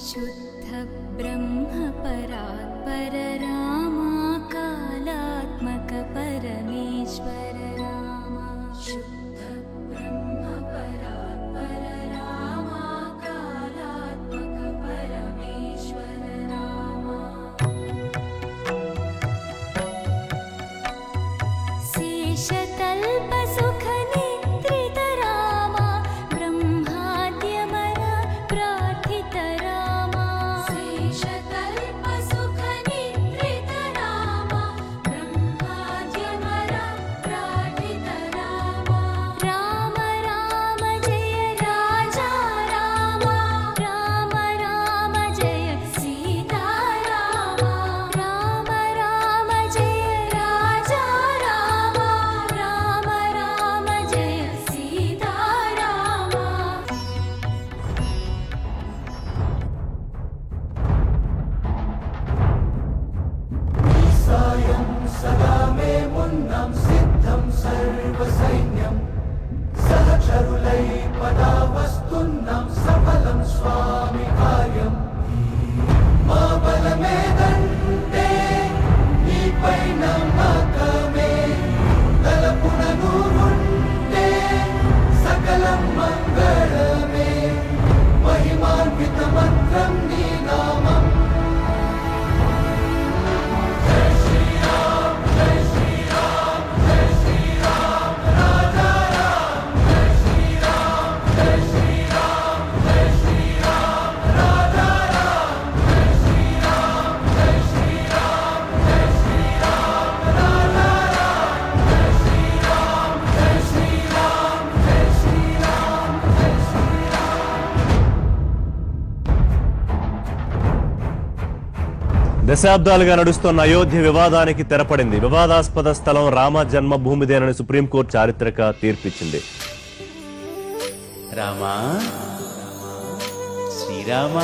शुद्ध ब्रह्म परात्पर रामा कालात्मक परमेश्वर रामा शुद्ध ब्रह्म परात्पर रामा कालात्मक परमेश्वर रामा शेषतल्प सुख निद्रित रामा ब्रह्माद्यमर प्रार्थित रामा शेषतल्प सुख निद्रित रामा ब्रह्माद्यमर प्रार्थित रामा राम राम जय राजा रामा राम राम जय सीता रामा राम राम जय राजा रामा राम राम जय सीता रामा सायं सदा मे मुन्नं सिद्धं सर्वसैन्यं सहचरुलै पदावस्तुन्नं सफलं स्वामि कार्यं मा बलमेदन्ते నీపై నమ్మకమే తలపునూరుంటే సకలం మంగళమే మహిమాన్విత మంత్రం నీ నామం దశాబ్దాలుగా నడుస్తున్న అయోధ్య వివాదానికి తెరపడింది. వివాదాస్పద స్థలం రామ జన్మభూమిదేనని సుప్రీంకోర్టు చారిత్రక తీర్పిచ్చింది. రామా శ్రీరామ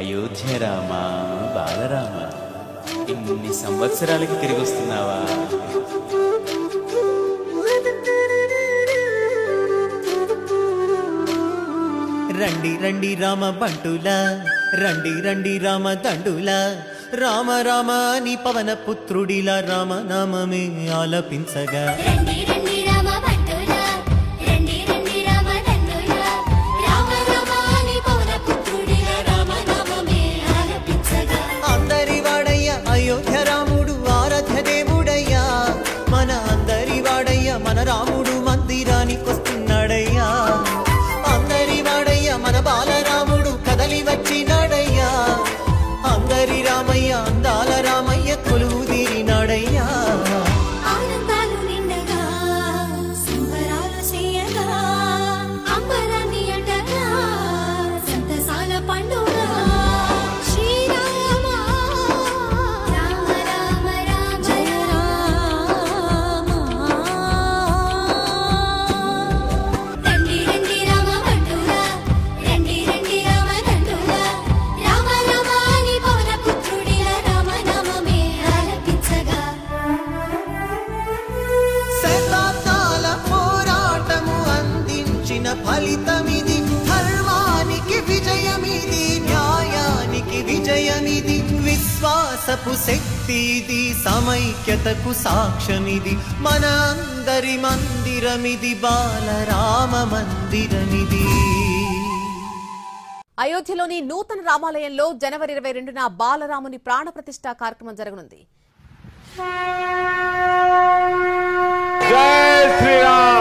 అయోధ్య రామ బాలరామ ఇన్ని సంవత్సరాలకి తిరిగి వస్తున్నావా? రండి రండి రామ బంటులా రండి రండి రామ దండులా రామ రామ నీ పవన పుత్రుడిలా రామ నామమే ఆలపించగా రండి రండి రామ భట్టులా రండి రండి రామ దండులా రామ రామాని పవన పుత్రుడిలా రామ నామమే ఆలపించగా అందరి వాడయ్య అయోధ్య రాముడు ఆరాధ్య దేవుడయ్యా మన అందరి వాడయ్య మన రాముడు మందిరానికొస్తున్నాడయ్యా అందరి వాడయ్య మన బాలరాముడు కదలి వచ్చినాడయ్యా అందరి రామయ్య అందాల రామయ్య కొలువు తీరినాడయ్యా ఆనందాలు నిండగా సంబరాలు చేయగా అంబరాన్ని అంటగా సంతసాల పండుగ శ్రీరామ రామ రామ రామ జయ రామ రండి రండి రామ భట్టులా రండి రండి రామ దండులా రామ రామాని పవన పుత్రుడిలా రామ నామమే ఆలపించగా శతాబ్దాల పోరాటము అందించిన ఫలితమిది ధర్మానికి విజయమిది న్యాయానికి విజయమిది విశ్వాసపు శక్తిది సమైక్యతకు సాక్ష్యమిది మన అందరి మందిరమిది బాలరామ మందిరమిది. అయోధ్యలోని నూతన రామాలయంలో జనవరి 22న బాలరాముని ప్రాణప్రతిష్ఠ కార్యక్రమం జరగనుంది. జై శ్రీరామ్.